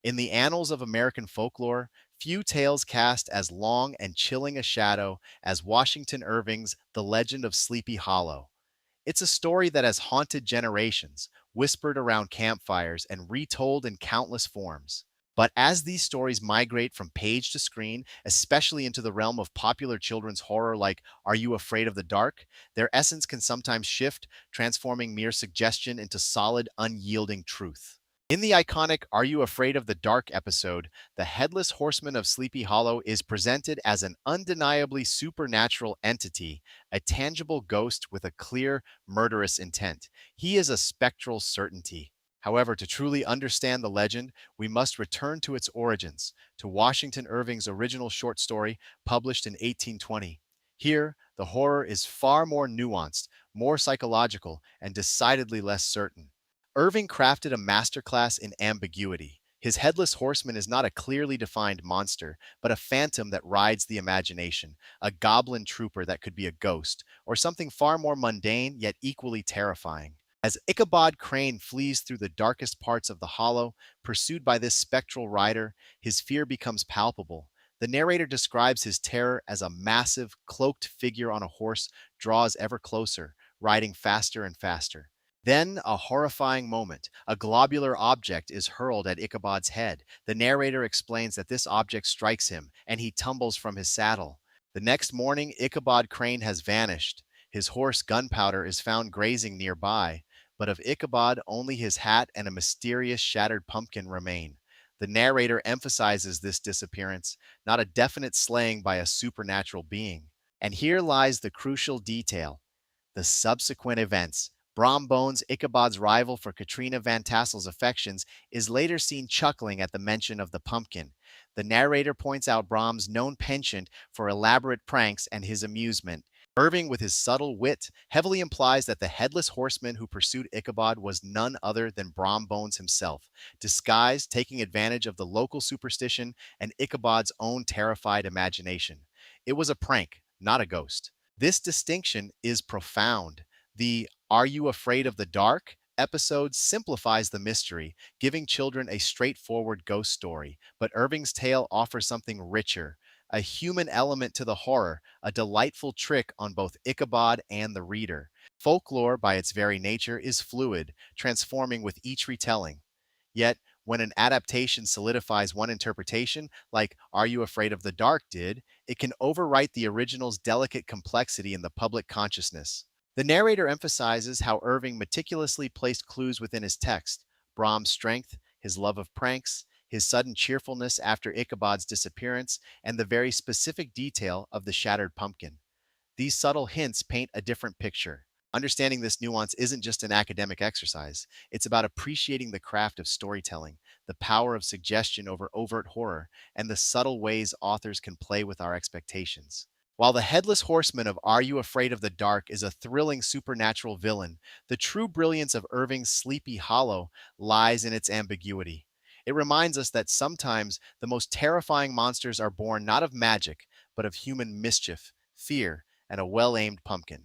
In the annals of American folklore, few tales cast as long and chilling a shadow as Washington Irving's The Legend of Sleepy Hollow. It's a story that has haunted generations, whispered around campfires, and retold in countless forms. But as these stories migrate from page to screen, especially into the realm of popular children's horror like Are You Afraid of the Dark, their essence can sometimes shift, transforming mere suggestion into solid, unyielding truth. In the iconic Are You Afraid of the Dark episode, the Headless Horseman of Sleepy Hollow is presented as an undeniably supernatural entity, a tangible ghost with a clear, murderous intent. He is a spectral certainty. However, to truly understand the legend, we must return to its origins, to Washington Irving's original short story published in 1820. Here, the horror is far more nuanced, more psychological, and decidedly less certain. Irving crafted a masterclass in ambiguity. His headless horseman is not a clearly defined monster, but a phantom that rides the imagination, a goblin trooper that could be a ghost, or something far more mundane yet equally terrifying. As Ichabod Crane flees through the darkest parts of the hollow, pursued by this spectral rider, his fear becomes palpable. The narrator describes his terror as a massive, cloaked figure on a horse draws ever closer, riding faster and faster. Then, a horrifying moment. A globular object is hurled at Ichabod's head. The narrator explains that this object strikes him, and he tumbles from his saddle. The next morning, Ichabod Crane has vanished. His horse, Gunpowder, is found grazing nearby, but of Ichabod, only his hat and a mysterious shattered pumpkin remain. The narrator emphasizes this disappearance, not a definite slaying by a supernatural being. And here lies the crucial detail: the subsequent events. Brom Bones, Ichabod's rival for Katrina Van Tassel's affections, is later seen chuckling at the mention of the pumpkin. The narrator points out Brom's known penchant for elaborate pranks and his amusement. Irving, with his subtle wit, heavily implies that the headless horseman who pursued Ichabod was none other than Brom Bones himself, disguised, taking advantage of the local superstition and Ichabod's own terrified imagination. It was a prank, not a ghost. This distinction is profound. The Are You Afraid of the Dark episode simplifies the mystery, giving children a straightforward ghost story, but Irving's tale offers something richer, a human element to the horror, a delightful trick on both Ichabod and the reader. Folklore, by its very nature, is fluid, transforming with each retelling. Yet, when an adaptation solidifies one interpretation, like Are You Afraid of the Dark did, it can overwrite the original's delicate complexity in the public consciousness. The narrator emphasizes how Irving meticulously placed clues within his text: Brahms' strength, his love of pranks, his sudden cheerfulness after Ichabod's disappearance, and the very specific detail of the shattered pumpkin. These subtle hints paint a different picture. Understanding this nuance isn't just an academic exercise, it's about appreciating the craft of storytelling, the power of suggestion over overt horror, and the subtle ways authors can play with our expectations. While the headless horseman of Are You Afraid of the Dark is a thrilling supernatural villain, the true brilliance of Irving's Sleepy Hollow lies in its ambiguity. It reminds us that sometimes the most terrifying monsters are born not of magic, but of human mischief, fear, and a well aimed pumpkin.